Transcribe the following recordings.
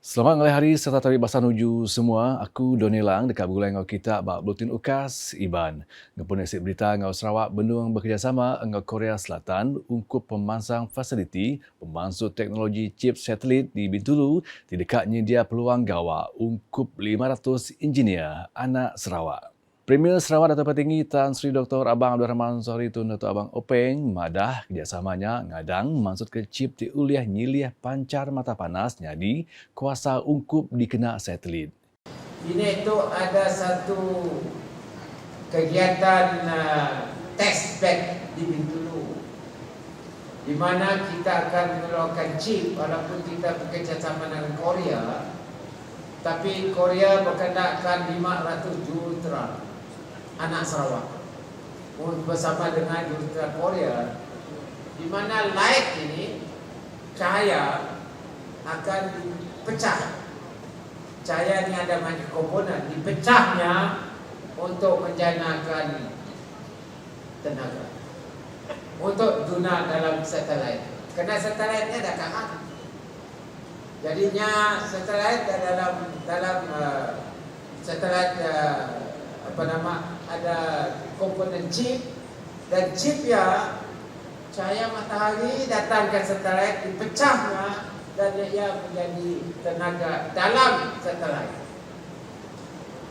Selamat ngalih hari serta tarik bahasa nuju semua. Aku Doni Lang dekat bergulai ngau kita bak Buletin Ukas Iban. Ngepun esik berita ngau Sarawak bendung bekerjasama ngau Korea Selatan untuk pemansang fasiliti pemansut teknologi chip satelit di Bintulu di dekatnya dia peluang gawa untuk 500 engineer anak Sarawak. Premier Sarawak Dato' Petinggi Tan Sri Dr. Abang Abdul Rahman Zohri Tun Dato' Abang Openg madah kerjasamanya ngadang maksud ke chip di uliah nyiliah pancar mata panas nyadi kuasa ungkup dikena satelit. Ini itu ada satu kegiatan test bed di Bintulu, di mana kita akan mengeluarkan chip walaupun kita bekerjasama dengan Korea, tapi Korea berkendakkan 500 juruterang anak Sarawak bersama dengan juruterang Korea, di mana light ini cahaya akan dipecah. Cahaya ini ada banyak komponen, dipecahnya untuk menjanakan tenaga untuk guna dalam satelit. Kerana satelitnya dah kahan. Jadinya satelit dalam satelit ada komponen chip, dan chip ya cahaya matahari datang ke satelit, dipecahnya dan ia menjadi tenaga dalam satelit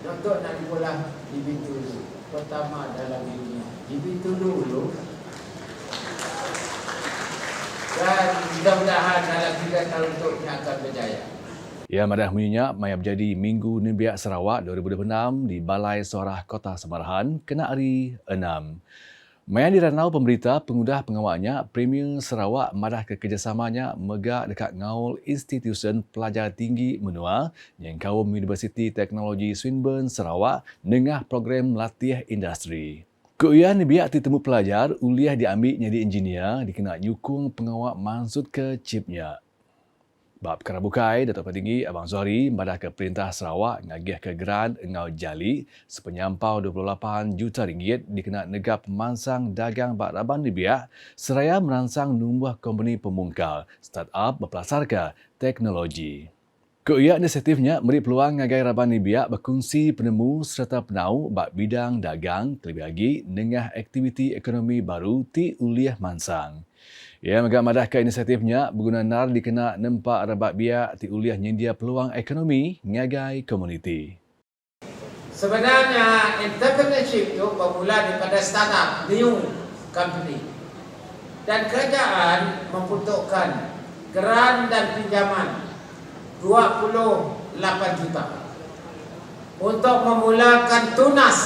untuk nak dibolah di Bintulu pertama dalam dunia, di Bintulu dulu, dan mudah-mudahan dalam 3 tahun untuknya akan berjaya. Ia madah menyenyak maya berjadi Minggu Nembiak Sarawak 2026 di Balai Suara Kota Semarahan kena hari 6. Maya di ranau pemberita pengudah pengawalnya Premier Sarawak madah ke kerjasamanya megak dekat ngaul institusi pelajar tinggi menua yang kaum Universiti Teknologi Swinburne Sarawak dengan program latih industri. Keuian biak ditemu pelajar uliah diambil jadi engineer dikena nyukung pengawal maksud ke chipnya. Bab Kerabukai, Datuk Petinggi Abang Zohri madah ke Perintah Sarawak ngagih ke geran engau jali sepenyampau 28 juta ringgit dikena negara pemansang dagang bak Raban Libya seraya merangsang numbuh company pemungkal startup berpelasarkan teknologi. Keuiak inisiatifnya beri peluang ngagai Raban Libya berkongsi penemu serta penau bak bidang dagang terlebih lagi dengan aktiviti ekonomi baru ti uliah mansang. Ia megak madah ke inisiatifnya berguna nar dikena nempak rabat biak ti uliah nyendia peluang ekonomi ngagai komuniti. Sebenarnya entrepreneurship itu bermula daripada startup, new company, dan kerajaan membutuhkan geran dan pinjaman 28 juta untuk memulakan tunas,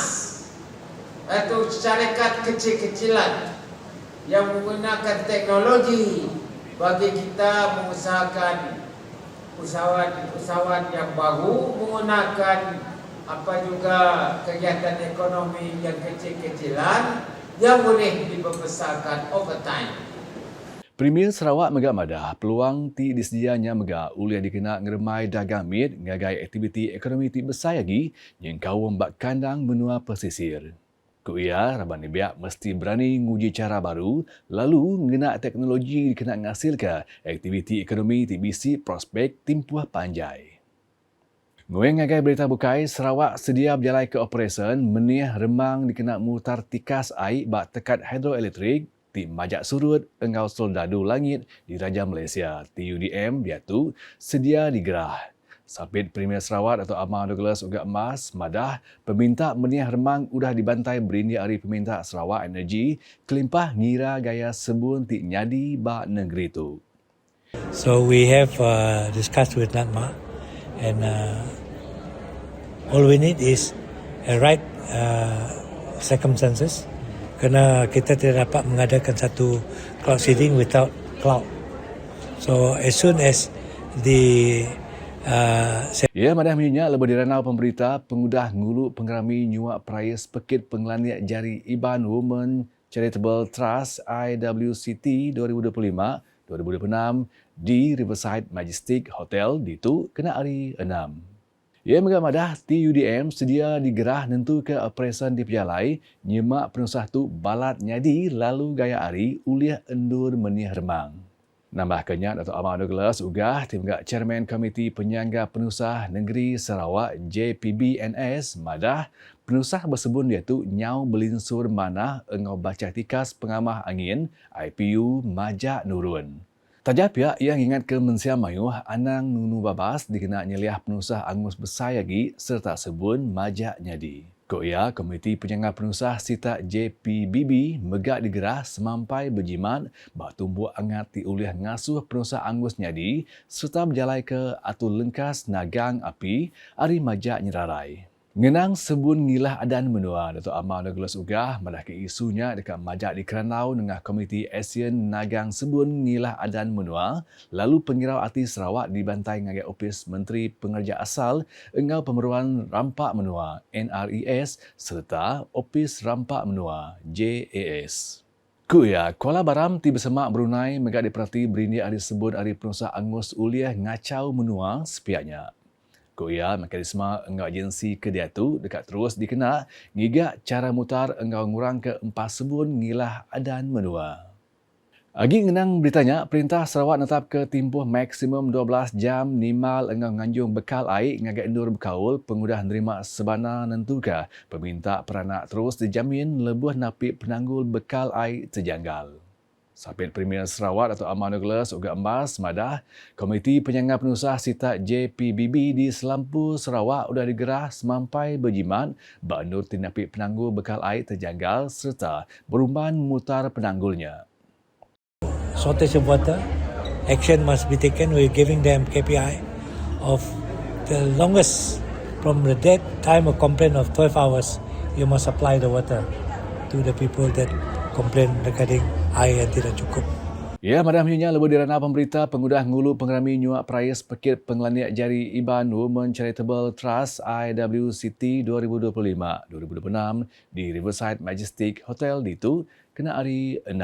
iaitu syarikat kecil-kecilan yang menggunakan teknologi bagi kita mengusahakan usahawan yang baru, menggunakan apa juga kegiatan ekonomi yang kecil-kecilan yang boleh dibesarkan over time. Premier Sarawak megak madah peluang ti disedianya megak uliah dikena ngeremai dagang mit ngagai aktiviti ekonomi ti besar lagi yang kaum bak kandang benua pesisir. Kuia Raban Biak mesti berani nguji cara baru lalu ngena teknologi dikena ngasilkan aktiviti ekonomi ti bisi prospek timpuh panjai. Ngoeng ngagai berita bukai, Sarawak sedia berjalai ke operasi menih remang dikena mutar tikas air bak tekat hidroelektrik ti majak surut engau soldadu langit di Raja Malaysia TUDM biatu sedia digerah. Sapit Premier Sarawak atau Amang Douglas Ugat Emas madah peminta menih remang udah dibantai berindi hari peminta Sarawak Energi kelimpah ngira gaya sebun ti nyadi bak negeri tu. So we have discussed with NATMA, and all we need is a right circumstances. Kerana kita tidak dapat mengadakan satu cloud seeding without cloud. So as soon as the Ia madah minyak lebih diranau pemberita pengudah ngulu penggerami nyuak perayas pekit pengelaniak jari Iban Women Charitable Trust IWCT 2025-2026 di Riverside Majestic Hotel di tu kena hari 6. Ia megak madah TUDM sedia digerah nentu ke operasi di pejalai nyemak penusah tu balat nyadi lalu gaya hari uliah endur menih remang. Nambahkannya, Dato' Amar Douglas ugah Timgak Chairman Komiti Penyangga Penusah Negeri Sarawak JPBNS madah penusah bersebut iaitu Nyau Belinsur Manah engau baca tikas pengamah angin IPU Majak Nurun. Taja pihak yang ingat ke Mensia Mayuh Anang Nunu Babas dikena nyeliah penusah Angus Besayagi serta sebun Majak Nyadi. Koia, Komiti Penyangga Penusah Sita JPBB megak digerah semampai berjimat bak tumbuh angat diulih ngasuh penusah Angus Nyadi serta berjalai ke atur lengkas nagang api Ari Majak Nyerarai. Ngenang sebun ngilah adan menua, Dato' Amar Douglas ugah madah ke isunya dekat Majak di Keranau dengan Komiti ASEAN Nagang Sebun Ngilah Adan Menua, lalu Pengirau Artis Sarawak dibantai ngagai Opis Menteri Pengerja Asal engau Pemeruan Rampak Menua NRES serta Opis Rampak Menua JAS. Kuya, Kuala Baram ti bersemak Brunei megak diperhati berindik hari sebut hari penusah Angus Uliah ngacau menua sepiaknya. Koia, mekanisme engau agensi Kediatu dekat terus dikena ngigak cara mutar engau ngurang ke 4 sebun ngilah adan menua. Agi ngenang beritanya, Perintah Sarawak netap ke timpuh maksimum 12 jam nimal engau nganjung bekal air ngagak endur berkaul pengudah nerima sebana nentuka peminta peranak terus dijamin lebuh napi penanggul bekal air terjanggal. Sapit Premier Sarawak Dato' Amar Douglas uga emas madah Komiti Penyangga Penusah Sita JPBB di Selampu Sarawak sudah digerah semampai berjimat bak endur tinapi penanggul bekal air terjanggal serta berumban mutar penanggulnya. Shortage of water, action must be taken. We're giving them KPI of the longest from the dead time of complaint of 12 hours. You must supply the water to the people that complain regarding air yang tidak cukup. Ya, madam hiunya lebih dirana pemberita pengudah ngulu pengerami nyuak prize Pekit Pengelaniak Jari Iban Women Charitable Trust IWCT 2025-2026 di Riverside Majestic Hotel Ditu kena hari 6.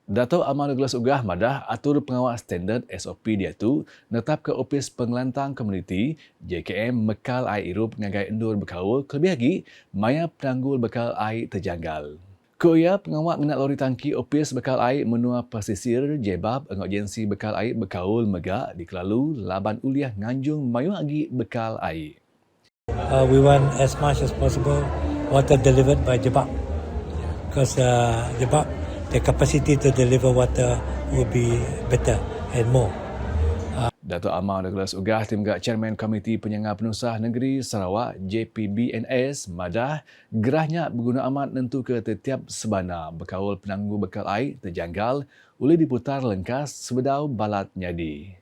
Dato' Amar Douglas ugah madah atur pengawal standard SOP dia tu netap ke Opis Pengelantang Komuniti JKM Mekal Air Irup ngagai endur berkaul kelebih lagi maya penanggul bekal air terjanggal. Koia pengawal ngenat lori tangki Opis Bekal Air Menua Pesisir Jebab engau agensi bekal air berkaul megak dikelalu laban uliah nganjung mayu lagi bekal air. We want as much as possible water delivered by Jebab because Jebab, the capacity to deliver water will be better and more. Dato' Amar Douglas ugah Timgak Chairman Komiti Penyangga Penusah Negeri Sarawak JPBNS madah gerahnya berguna amat nentu ke setiap sebana berkaul penanggul bekal air terjanggal oleh diputar lengkas sebedau balat nyadi.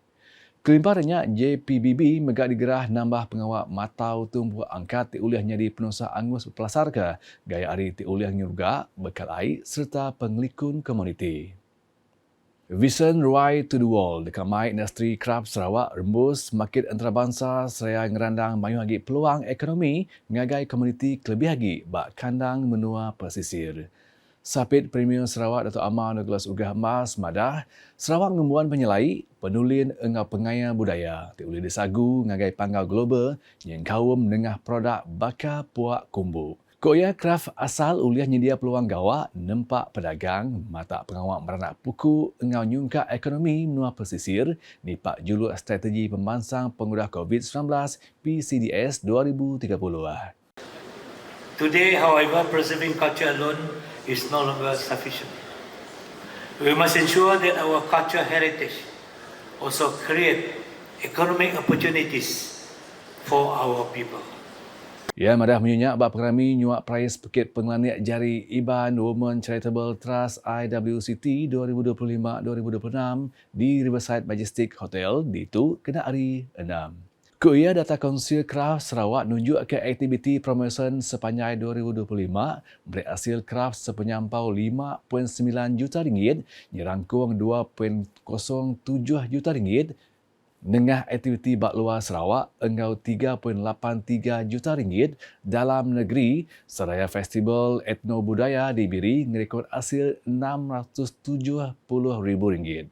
Kelimparannya JPBB megak digerah nambah pengawal matau tumbuh angkat tiuliah nyadi penusah Angus Pelasar ke gaya hari tiuliah nyurga bekal air serta penglikun komuniti. Vision Right to the World dekat My Industry Craft Sarawak rembus market antarabangsa seraya ngerandang mayu lagi peluang ekonomi ngagai komuniti kelebih lagi bak kandang menua pesisir. Sapit Premier Sarawak Dato' Amar Douglas ugah emas madah Sarawak ngembuan penyelai penulin engau pengaya budaya tiuli disagu ngagai panggal global yang kaum nengah produk baka puak kumbu. Koia Kraft asal uliah nyedia peluang gawak nempak pedagang mata pengawal meranak puku engau nyungka ekonomi menua pesisir nipak juluk strategi pembansang pengudah COVID-19 PCDS 2030. Today, however, preserving culture alone is no longer sufficient. We must ensure that our cultural heritage also create economic opportunities for our people. Ya, madah menyunyak bak pengerami nyuak prize Pekit Pengelaniak Jari Iban Women Charitable Trust IWCT 2025-2026 di Riverside Majestic Hotel di Tu kena hari 6. Koia data Konsil Kraft Sarawak nunjuk ke aktiviti promotion sepanjang 2025 berhasil kraft sepenyampau 5.9 juta ringgit nyerangkung 2.07 juta ringgit Nengah aktiviti bak luar Sarawak engau 3.83 juta ringgit dalam negeri seraya festival etno budaya di Biri ngerekod hasil 670,000 ringgit.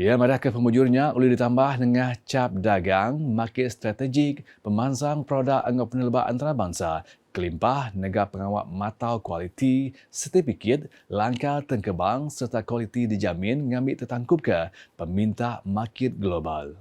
Ya, madah ke pemujurnya boleh ditambah dengan cap dagang, market strategik, pemansang produk anggapan penelbak antarabangsa, kelimpah negara pengawal matau kualiti, sertifikat, langkah tengkebang serta kualiti dijamin ngambil tertangkup ke peminta market global.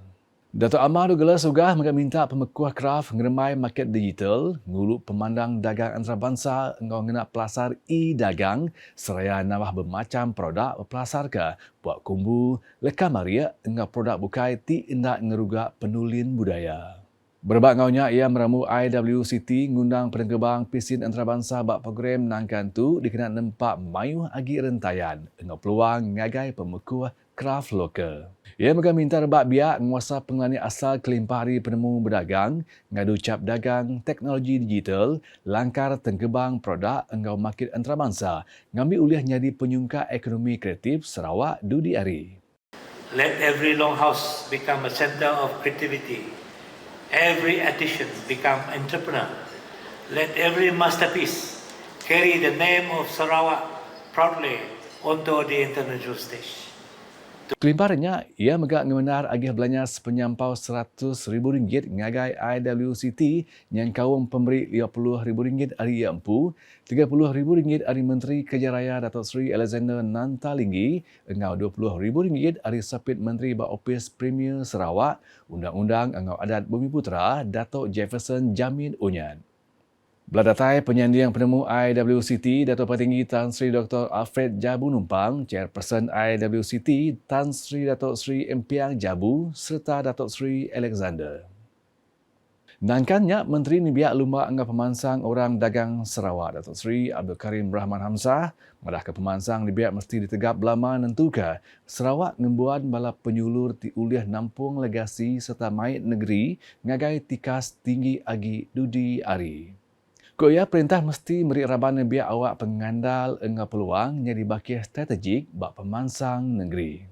Datuk Amar Dugala Sugah minta pemekuah kraf ngeremai market digital, ngulu pemandang dagang antarabangsa engkau ngena pelasar e-dagang seraya nambah bermacam produk berpelasar ke buat kumbu, lekam maria engkau produk bukai ti indak ngerugak penulin budaya. Berbak ngaunya ia meramu IWCT ngundang penengkebang pisin antarabangsa bak program nangkan tu dikenal nempak mayuh agi rentayan engkau peluang ngagai pemekuah kraf lokal. Ia minta rebak biak menguasa pengelani asal kelimpah hari penemu berdagang, ngadu cap dagang, teknologi digital, langkar tengkebang produk engkau market antarabangsa, ngambil uliah jadi penyungka ekonomi kreatif Sarawak dudi hari. Let every longhouse become a center of creativity. Every artisan become entrepreneur. Let every masterpiece carry the name of Sarawak proudly onto the international stage. Kelimparnya, ia megak ngemenar agih belanja sepenyampau RM100,000 ngagai IWCT yang kaum pemberi RM50,000 hari ia empu, RM30,000 hari Menteri Kerja Raya Datuk Seri Alexander Nantalinggi, engau RM20,000 hari Sapit Menteri Bak Opis Premier Sarawak, Undang-Undang Engau Adat Bumiputera Datuk Jefferson Jamin Unyan. Beladatai penyanding penemu IWCT, Datuk Petinggi Tan Sri Dr. Alfred Jabu Numpang, Chairperson IWCT, Tan Sri Datuk Sri Empiang Jabu serta Datuk Sri Alexander. Nangkannya, Menteri Nibiak Lumba Angga Pemansang Orang Dagang Sarawak, Datuk Sri Abdul Karim Rahman Hamzah, madah ke pemansang Nibiak mesti ditegap lama nentuka Sarawak ngembuan bala penyulur ti uliah nampung legasi serta mait negeri ngagai tikas tinggi agi dudi ari. Koya perintah mesti meri raban biak awak pengandal engah peluang jadi bakih strategik bak pemansang negeri.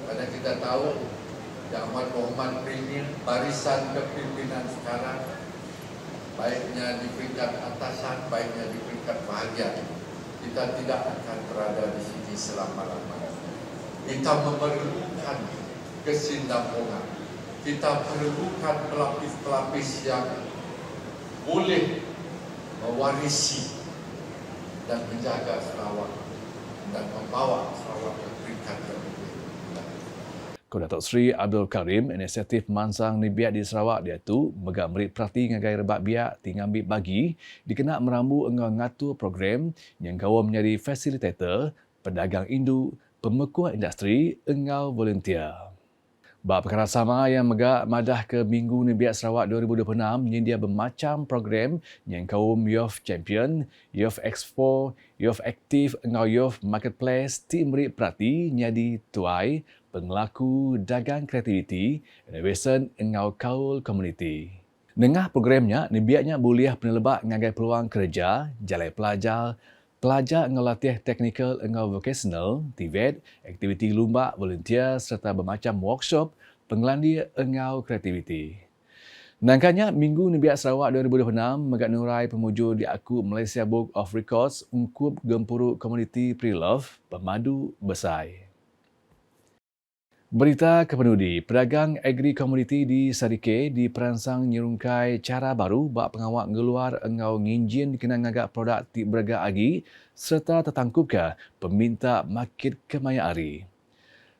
Karena kita tahu zaman Muhammad Premier, barisan kepimpinan sekarang, baiknya di peringkat atasan, baiknya di peringkat bahagian, kita tidak akan berada di sini selama-lamanya. Kita memerlukan kesinambungan. Kita perlukan pelapis-pelapis yang boleh mewarisi dan menjaga Sarawak dan membawa Sarawak ke peringkat yang lebih tinggi. Datuk Seri Abdul Karim, inisiatif mansang Nibiak di Sarawak dia tu megak merit perhati ngagai rebak biak tingambil bagi dikena merambu engau ngatur program yang kawam menjadi fasilitator, pedagang induk, pemekuah industri, engau volunteer. Bak perkara sama yang megak madah ke Minggu Nibiak Sarawak 2026 menyedia bermacam program yang kaum Youth Champion, Youth Expo, Youth Active, engau Youth Marketplace, tim beri perhati nyadi tuai, pengelaku, dagang kreativiti, innovation, engau kaul community. Dengah programnya, Nibiaknya boleh penelebak ngagai peluang kerja, jalai pelajar, pelajar engau latih teknikal engau vocational, TVET, aktiviti lumba, volunteer serta bermacam workshop, pengelandi engau kreativiti. Nangkanya, Minggu Nibiak Sarawak 2026 megak nurai pemujur di Aku Malaysia Book of Records ungkup gempuruk komuniti pre-love pemadu besai. Berita kepenudi, pedagang agri komuniti di Sarike diperansang nyerungkai cara baru bak pengawak ngeluar engau nginjin dikenang agak produk ti beragak agi serta tertangkup ke peminta market kemaya ari.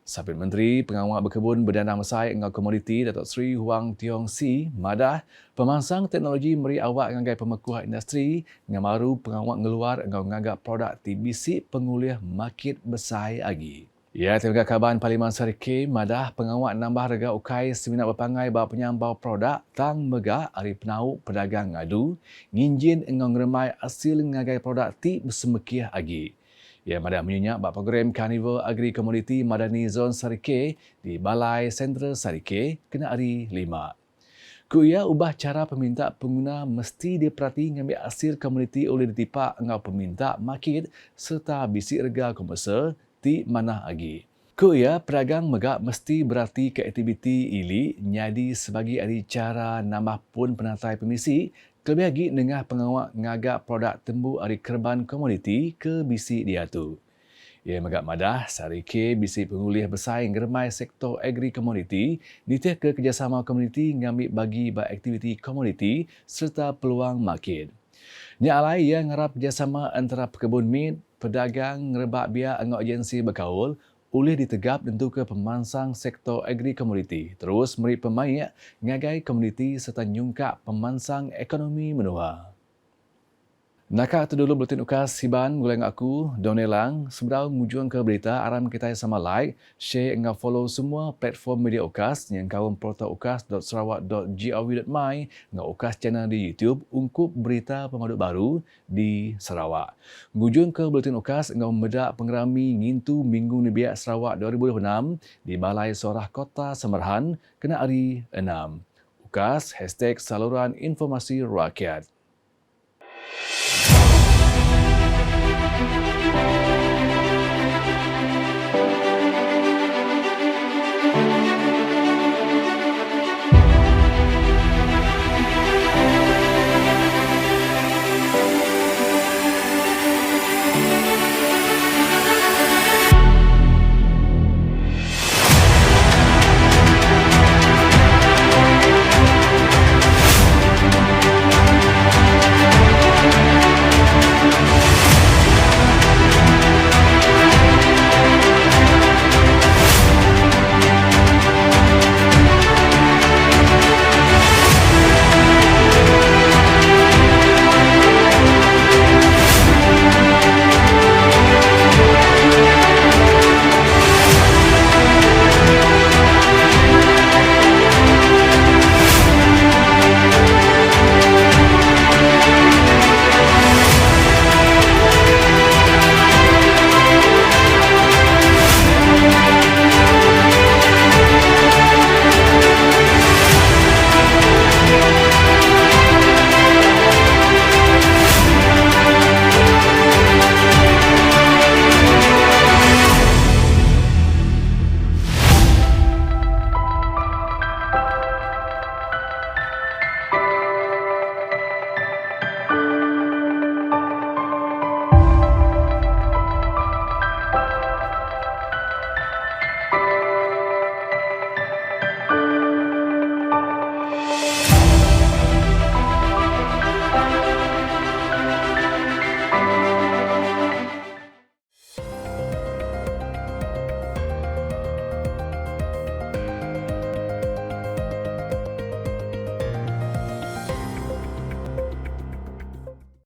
Sabit Menteri Pengawak Berkebun Berdandang Besar engau komuniti Datuk Seri Huang Tiong Si madah pemansang teknologi meri awak ngagai pemekuah industri ngamaru pengawak ngeluar engau ngagak produk ti bisik penguliah market besar agi. Ya, Tengah Kaban Parlimen Sarike madah pengawak nambah rega ukai seminar berpangai bak penyambau produk tang megak ari penau pedagang ngadu nginjin engau ngeremai hasil ngagai produk ti bersemekiah agi. Ya, madah menyenyak bak program Carnival Agri Commodity Madani Zon Sarike di Balai Sentral Sarike kena hari 5. Kuya ubah cara peminta pengguna mesti diperhati ngambil hasil komuniti oleh ditipak engau peminta market serta bisik rega komersial ti manah agi. Kuya pedagang megak mesti berarti ke aktiviti ili nyadi sebagai ada cara nambah pun penatai pemisi kelebih lagi dengan pengawak ngagak produk tembu ari kerban komuniti ke bisi dia tu. Ia megak madah sari K bisi pengulih bersaing germai sektor agri komuniti nitih ke kerjasama komuniti ngambil bagi aktiviti komuniti serta peluang market. Nya alai ia ngarap kerjasama antara pekebun mit, pedagang, ngerebak biar angok agensi berkaul oleh ditegap tentu ke pemansang sektor agri komuniti. Terus meri pemain ngagai komuniti serta nyungkak pemansang ekonomi menua. Nakak tu dulu buletin ukas hiban guleng aku Donelang seberau ngujung ke berita aram kita sama like, share dan follow semua platform media ukas yang kawan portal ukas.sarawak.gov.my dengan ukas channel di YouTube ungkup berita pemaduk baru di Sarawak. Ngujung ke buletin ukas dengan medak pengerami ngintu Minggu Nebiak Sarawak 2026 di Balai Sorah Kota Semerahan kena hari 6. Ukas #saluran informasi rakyat.